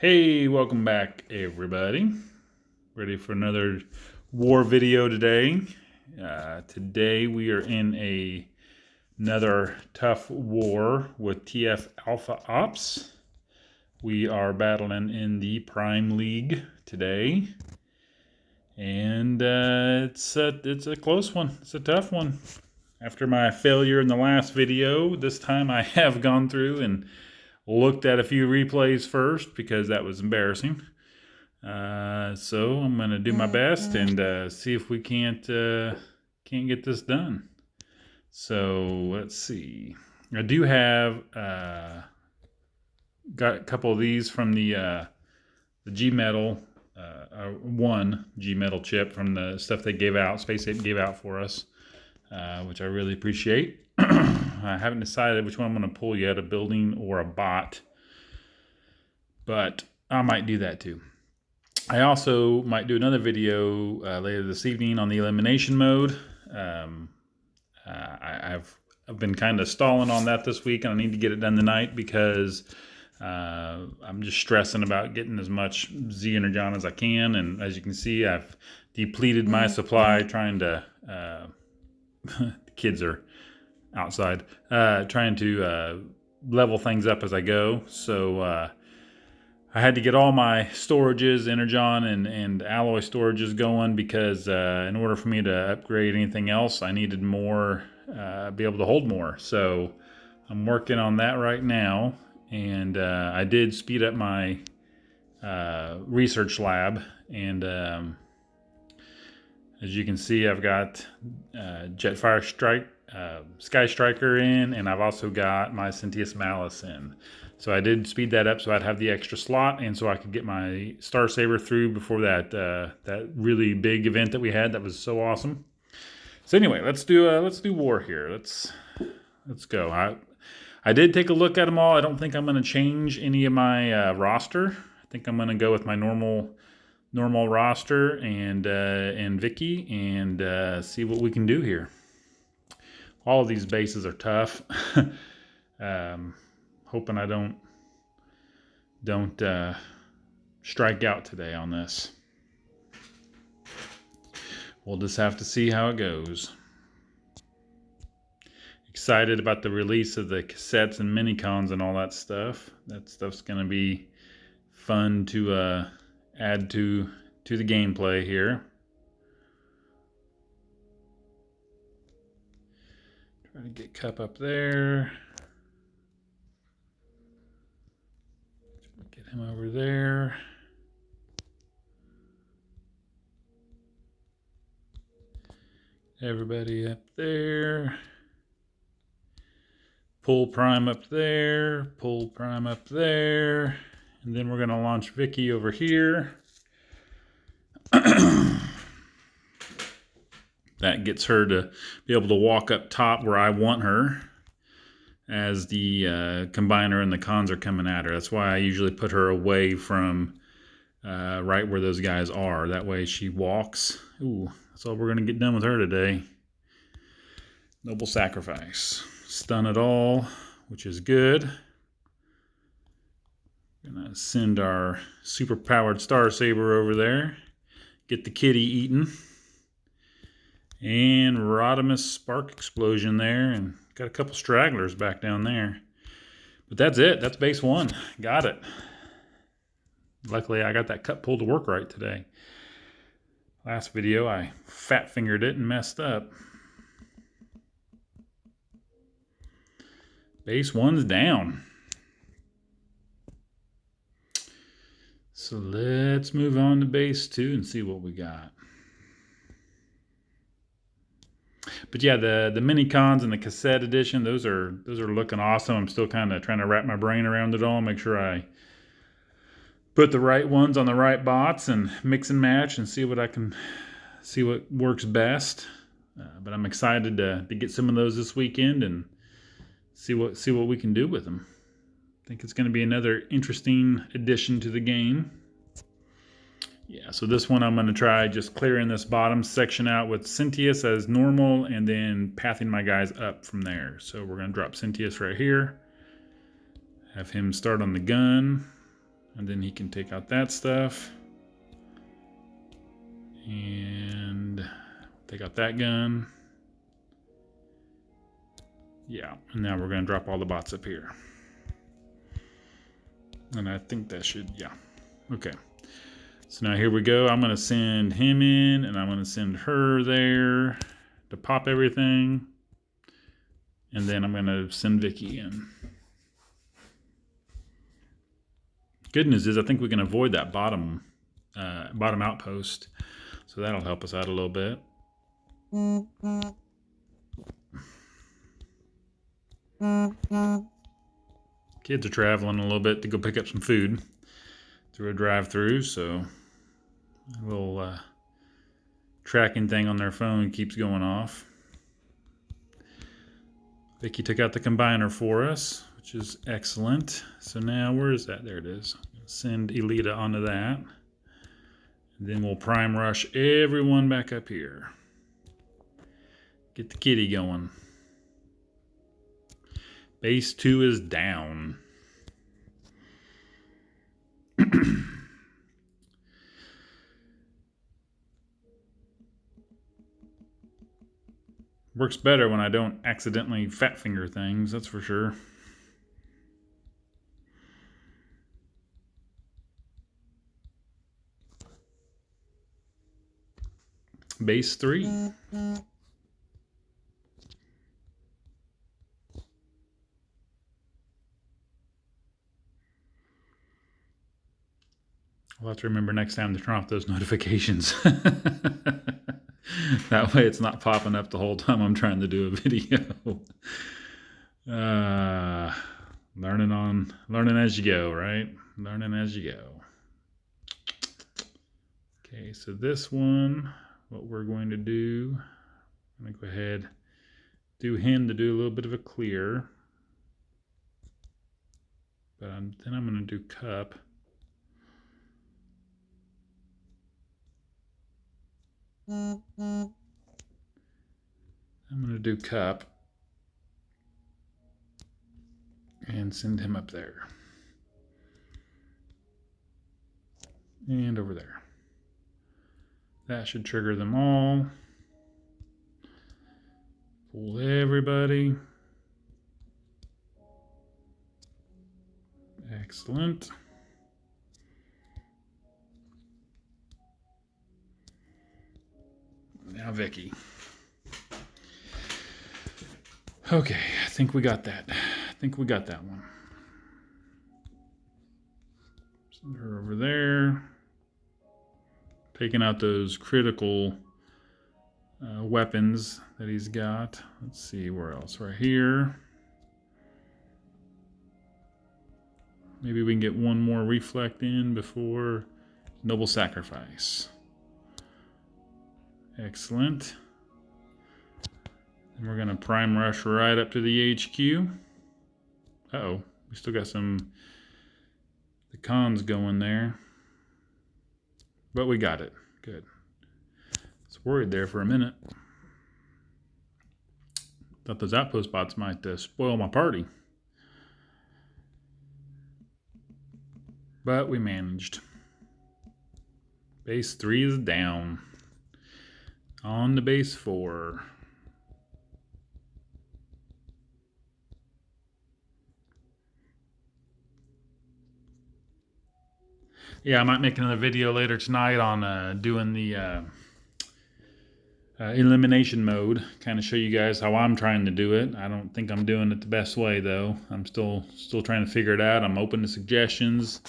Hey, welcome back everybody. Ready for another war video today. Today we are in another tough war with TF Alpha Ops. We are battling in the Prime League today. And it's a close one. It's a tough one. After my failure in the last video, this time I have gone through and looked at a few replays first because that was embarrassing. So I'm gonna do my best and see if we can't get this done. So let's see. I do have got a couple of these from the G Metal, one G Metal chip from the stuff they gave out, Space Ape gave out for us, which I really appreciate. I haven't decided which one I'm going to pull yet, a building or a bot, but I might do that too. I also might do another video later this evening on the Elimination Mode. I've been kind of stalling on that this week, and I need to get it done tonight because I'm just stressing about getting as much Z Energon as I can. And as you can see, I've depleted my supply trying to... the kids are outside, trying to level things up as I go. So I had to get all my storages, Energon and alloy storages going because in order for me to upgrade anything else, I needed more, be able to hold more. So I'm working on that right now. And I did speed up my research lab. And as you can see, I've got Jetfire Strike, Sky Striker in, and I've also got my Sentius Malice in. So I did speed that up so I'd have the extra slot, and so I could get my Star Saber through before that that really big event that we had. That was so awesome. So anyway, let's do war here. Let's go. I did take a look at them all. I don't think I'm going to change any of my roster. I think I'm going to go with my normal roster and Vicky and see what we can do here. All of these bases are tough. Hoping I don't strike out today on this. We'll just have to see how it goes. Excited about the release of the cassettes and minicons and all that stuff. That stuff's going to be fun to add to the gameplay here. Try to get Cup up there. Get him over there. Everybody up there. Pull Prime up there. Pull Prime up there. And then we're going to launch Vicky over here. That gets her to be able to walk up top where I want her as the combiner and the cons are coming at her. That's why I usually put her away from right where those guys are. That way she walks. Ooh, that's all we're going to get done with her today. Noble Sacrifice. Stun it all, which is good. Gonna send our super powered Star Saber over there. Get the kitty eaten. And Rodimus Spark Explosion there. And got a couple stragglers back down there. But that's it. That's base one. Got it. Luckily, I got that cut pull to work right today. Last video, I fat fingered it and messed up. Base one's down. So let's move on to base two and see what we got. But yeah, the mini cons and the cassette edition, those are looking awesome. I'm still kind of trying to wrap my brain around it all, make sure I put the right ones on the right bots and mix and match and see what works best. But I'm excited to get some of those this weekend and see what we can do with them. I think it's going to be another interesting addition to the game. Yeah, so this one I'm going to try just clearing this bottom section out with Sentius as normal and then pathing my guys up from there. So we're going to drop Sentius right here. Have him start on the gun. And then he can take out that stuff. And take out that gun. Yeah, and now we're gonna drop all the bots up here. And I think that should, yeah. Okay. So now here we go. I'm gonna send him in and I'm gonna send her there to pop everything. And then I'm gonna send Vicky in. Good news is I think we can avoid that bottom outpost. So that'll help us out a little bit. Kids are traveling a little bit to go pick up some food through a drive-through, so a little tracking thing on their phone keeps going off. Vicky took out the combiner for us, which is excellent. So now, where is that? There it is. Send Elita onto that. And then we'll prime rush everyone back up here. Get the kitty going. Base 2 is down. Works better when I don't accidentally fat finger things, that's for sure. Base 3. I'll have to remember next time to turn off those notifications. That way it's not popping up the whole time I'm trying to do a video. Learning as you go, right? Learning as you go. Okay, so this one, what we're going to do, I'm going to go ahead, do him to do a little bit of a clear. But then I'm going to do cup. I'm going to do cup and send him up there and over there. That should trigger them all. Pull everybody. Excellent. Now Vicky. Okay, I think we got that. I think we got that one. Send her over there. Taking out those critical weapons that he's got. Let's see, where else? Right here. Maybe we can get one more reflect in before Noble Sacrifice. Excellent. And we're going to prime rush right up to the HQ. Uh-oh, we still got the cons going there. But we got it. Good. I was worried there for a minute. Thought those outpost bots might spoil my party. But we managed. Base 3 is down. On to base 4. Yeah, I might make another video later tonight on doing the elimination mode. Kind of show you guys how I'm trying to do it. I don't think I'm doing it the best way though. I'm still trying to figure it out. I'm open to suggestions.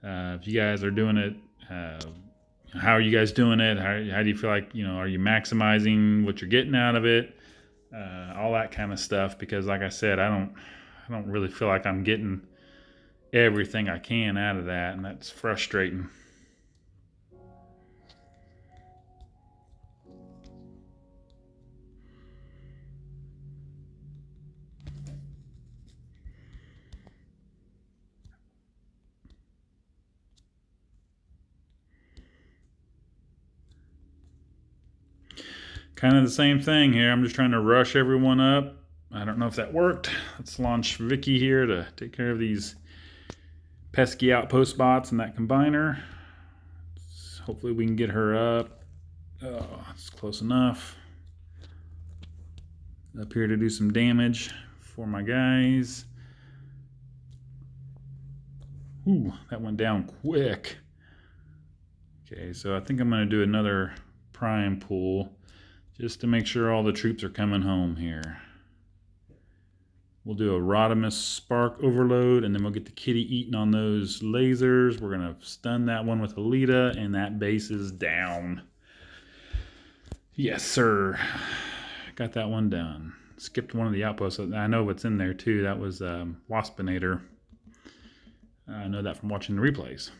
If you guys are doing it, how are you guys doing it? How do you feel like, are you maximizing what you're getting out of it? All that kind of stuff. Because like I said, I don't really feel like I'm getting everything I can out of that, and that's frustrating. Kind of the same thing here. I'm just trying to rush everyone up. I don't know if that worked. Let's launch Vicky here to take care of these pesky outpost bots in that combiner. Hopefully we can get her up. Oh, it's close enough. Up here to do some damage for my guys. Ooh, that went down quick. Okay, so I think I'm going to do another prime pull just to make sure all the troops are coming home here. We'll do a Rodimus Spark Overload, and then we'll get the kitty eating on those lasers. We're going to stun that one with Alita, and that base is down. Yes, sir. Got that one done. Skipped one of the outposts. I know what's in there, too. That was Waspinator. I know that from watching the replays.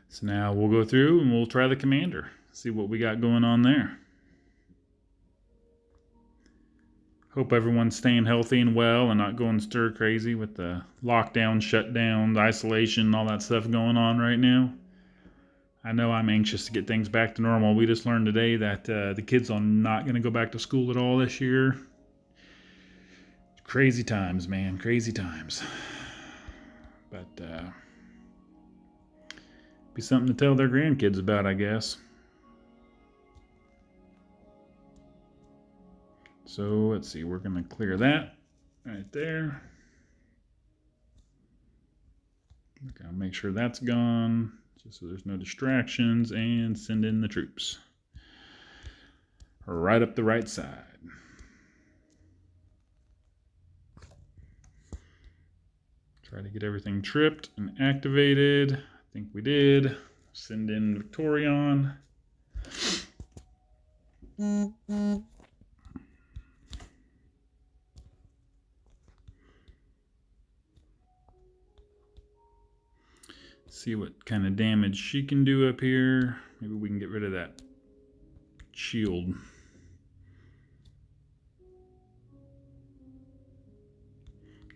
So now we'll go through and we'll try the commander. See what we got going on there. Hope everyone's staying healthy and well and not going stir crazy with the lockdown, shutdown, the isolation, all that stuff going on right now. I know I'm anxious to get things back to normal. We just learned today that the kids are not going to go back to school at all this year. Crazy times, man. Crazy times. But be something to tell their grandkids about, I guess. So let's see, we're going to clear that right there. We're going to make sure that's gone, just so there's no distractions, and send in the troops. Right up the right side. Try to get everything tripped and activated. I think we did. Send in Victorion. See what kind of damage she can do up here. Maybe we can get rid of that shield.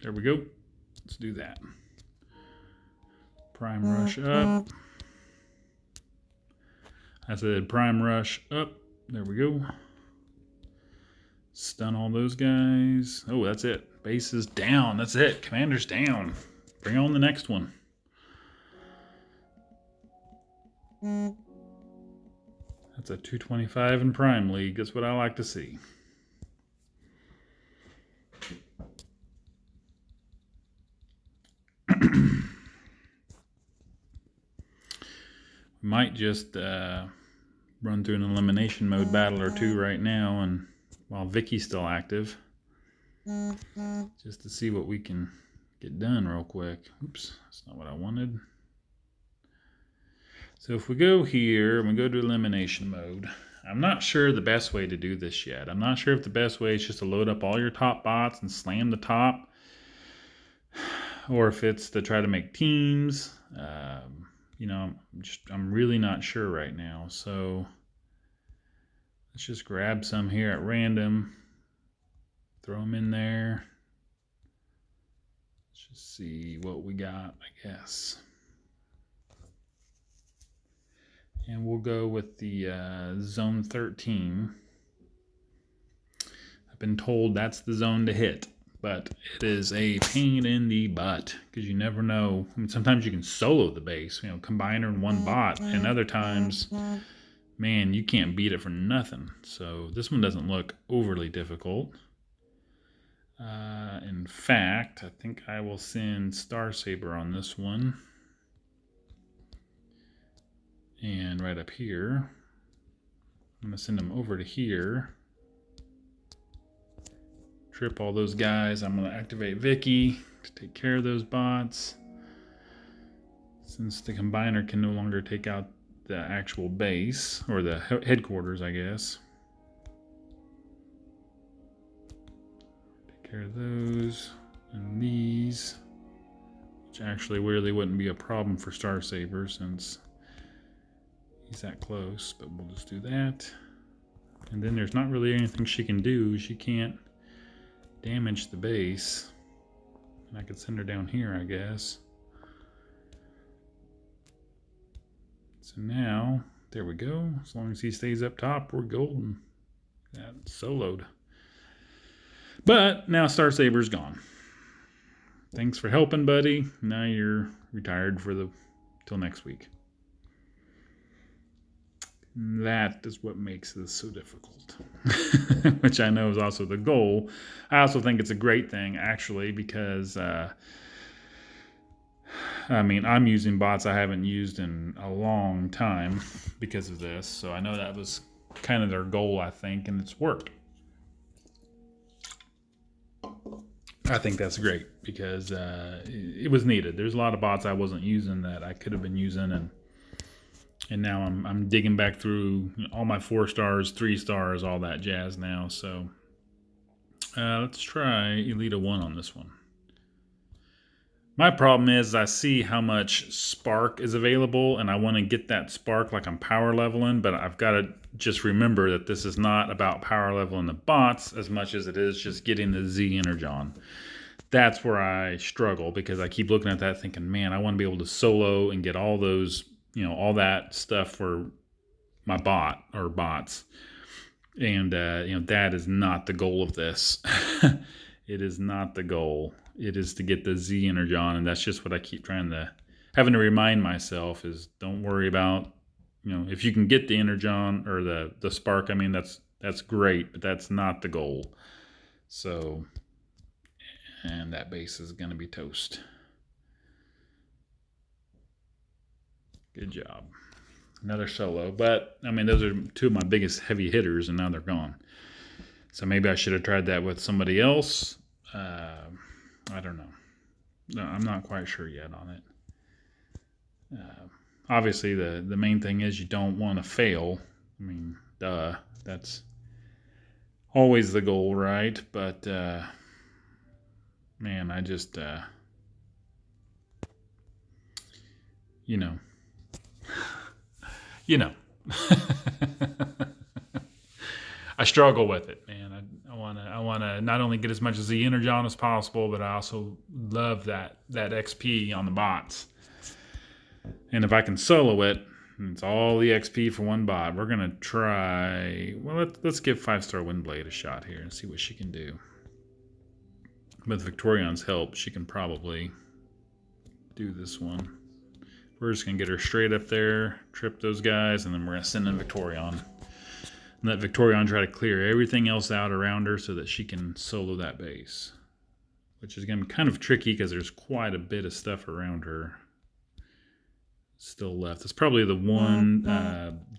There we go. Let's do that. Prime rush up. I said prime rush up. There we go. Stun all those guys. Oh, that's it. Base is down. That's it. Commander's down. Bring on the next one. That's a 225 in Prime League. That's what I like to see. Might just run through an elimination mode battle or two right now, and while Vicky's still active, just to see what we can get done real quick. Oops, that's not what I wanted. So if we go here and we go to elimination mode, I'm not sure the best way to do this yet. I'm not sure if the best way is just to load up all your top bots and slam the top, or if it's to try to make teams. You know, I'm really not sure right now. So let's just grab some here at random, throw them in there. Let's just see what we got, I guess. And we'll go with the zone 13. I've been told that's the zone to hit, but it is a pain in the butt because you never know. I mean, sometimes you can solo the base, you know, combiner in one bot, and other times, man, you can't beat it for nothing. So this one doesn't look overly difficult. In fact, I think I will send Star Saber on this one. And right up here, I'm going to send them over to here. Trip all those guys. I'm going to activate Vicky to take care of those bots. Since the combiner can no longer take out the actual base, or the headquarters, I guess. Take care of those and these, which actually really wouldn't be a problem for Star Saber since he's that close, but we'll just do that. And then there's not really anything she can do. She can't damage the base. And I could send her down here, I guess. So now, there we go. As long as he stays up top, we're golden. That soloed. But now Star Saber's gone. Thanks for helping, buddy. Now you're retired till next week. That is what makes this so difficult, which I know is also the goal. I also think it's a great thing, actually, because, I'm using bots I haven't used in a long time because of this. So I know that was kind of their goal, I think, and it's worked. I think that's great because it was needed. There's a lot of bots I wasn't using that I could have been using, and now I'm digging back through all my 4 stars, 3 stars, all that jazz now. So let's try Elite 1 on this one. My problem is I see how much spark is available, and I want to get that spark like I'm power leveling, but I've got to just remember that this is not about power leveling the bots as much as it is just getting the Z Energon. That's where I struggle because I keep looking at that thinking, man, I want to be able to solo and get all those, all that stuff for my bot or bots. And, that is not the goal of this. It is not the goal. It is to get the Z Energon, and that's just what I keep having to remind myself is don't worry about, if you can get the Energon or the spark, that's great, but that's not the goal. So, and that base is going to be toast. Good job. Another solo, but those are 2 of my biggest heavy hitters, and now they're gone. So maybe I should have tried that with somebody else. I don't know. No, I'm not quite sure yet on it. Obviously, the main thing is you don't want to fail. That's always the goal, right? But, man, I just, I struggle with it, man. I want to not only get as much as the Energon as possible, but I also love that XP on the bots. And if I can solo it, it's all the XP for one bot. We're gonna try. Well, let's give 5-star Windblade a shot here and see what she can do. With Victorion's help, she can probably do this one. We're just gonna get her straight up there, trip those guys, and then we're gonna send in Victorion. And let Victorion try to clear everything else out around her so that she can solo that base. Which is going to be kind of tricky because there's quite a bit of stuff around her still left. It's probably the one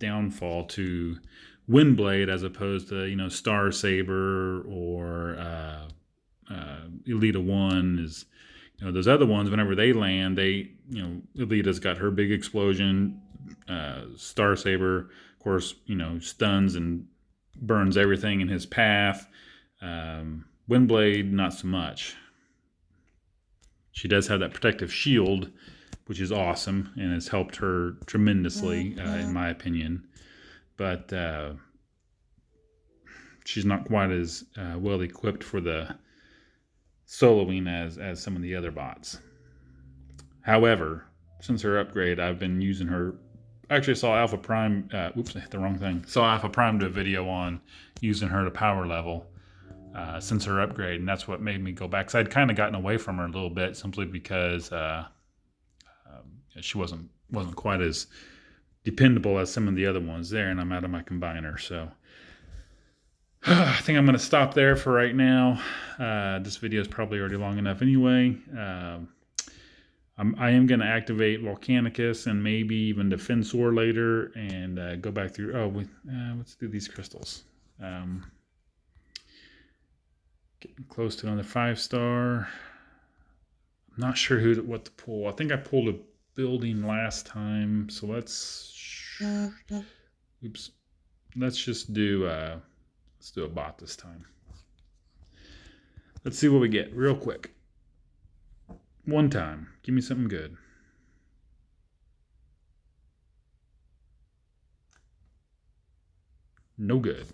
downfall to Windblade as opposed to, Star Saber or Elita 1 is, those other ones, whenever they land, Elita's got her big explosion. Star Saber, of course, stuns and burns everything in his path. Windblade, not so much. She does have that protective shield, which is awesome and has helped her tremendously, in my opinion. But she's not quite as well equipped for the soloing as some of the other bots. However, since her upgrade, I've been using her. I actually saw Alpha Prime, oops, I hit the wrong thing. Saw Alpha Prime do a video on using her to power level since her upgrade, and that's what made me go back. Because I'd kind of gotten away from her a little bit simply because she wasn't quite as dependable as some of the other ones there, and I'm out of my combiner. So I think I'm going to stop there for right now. This video is probably already long enough anyway. I am going to activate Volcanicus and maybe even Defensor later and go back through. Let's do these crystals. Getting close to another 5-star. I'm not sure what to pull. I think I pulled a building last time, so let's just do a bot this time. Let's see what we get real quick. One time. Give me something good. No good.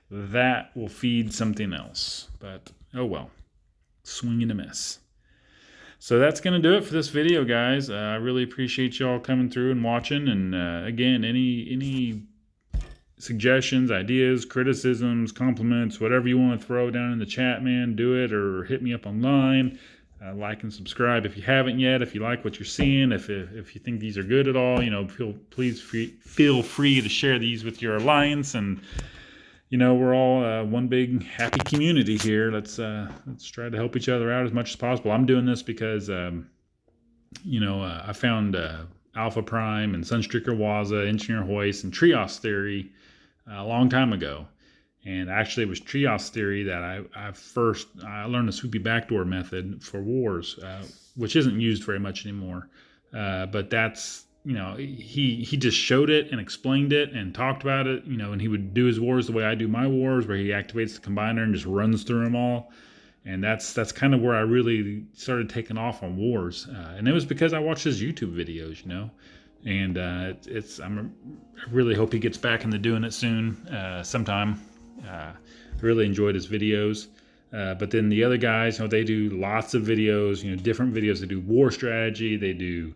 That will feed something else. But, oh well. Swing and a miss. So that's going to do it for this video, guys. I really appreciate y'all coming through and watching. And again, any suggestions, ideas, criticisms, compliments, whatever you want to throw down in the chat, man, do it, or hit me up online. Like and subscribe if you haven't yet. If you like what you're seeing, if you think these are good at all, please feel free to share these with your alliance. And we're all one big happy community here. Let's try to help each other out as much as possible. I'm doing this because I found Alpha Prime and Sunstreaker Waza, Engineer Hoist, and Trios Theory a long time ago. And actually, it was Trios Theory that I learned the swoopy backdoor method for wars, which isn't used very much anymore. But that's, he just showed it and explained it and talked about it, and he would do his wars the way I do my wars, where he activates the combiner and just runs through them all. And that's kind of where I really started taking off on wars. And it was because I watched his YouTube videos, and I really hope he gets back into doing it soon, sometime. I really enjoyed his videos. But then the other guys, they do lots of videos, different videos. They do war strategy. They do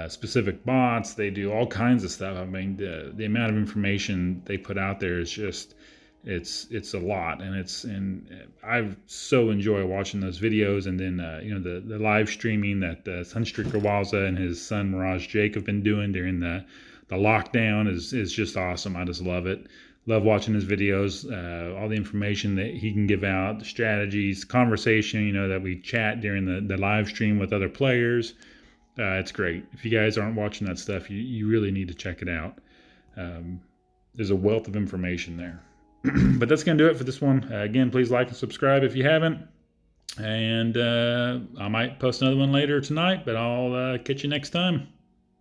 specific bots. They do all kinds of stuff. I mean, the amount of information they put out there is just, it's a lot. And I so enjoy watching those videos. And then, the live streaming that Sunstreaker Waza and his son Mirage Jake have been doing during the lockdown is just awesome. I just love it. Love watching his videos, all the information that he can give out, the strategies, conversation, that we chat during the live stream with other players. It's great. If you guys aren't watching that stuff, you really need to check it out. There's a wealth of information there. But that's going to do it for this one. Again, please like and subscribe if you haven't. And I might post another one later tonight, but I'll catch you next time.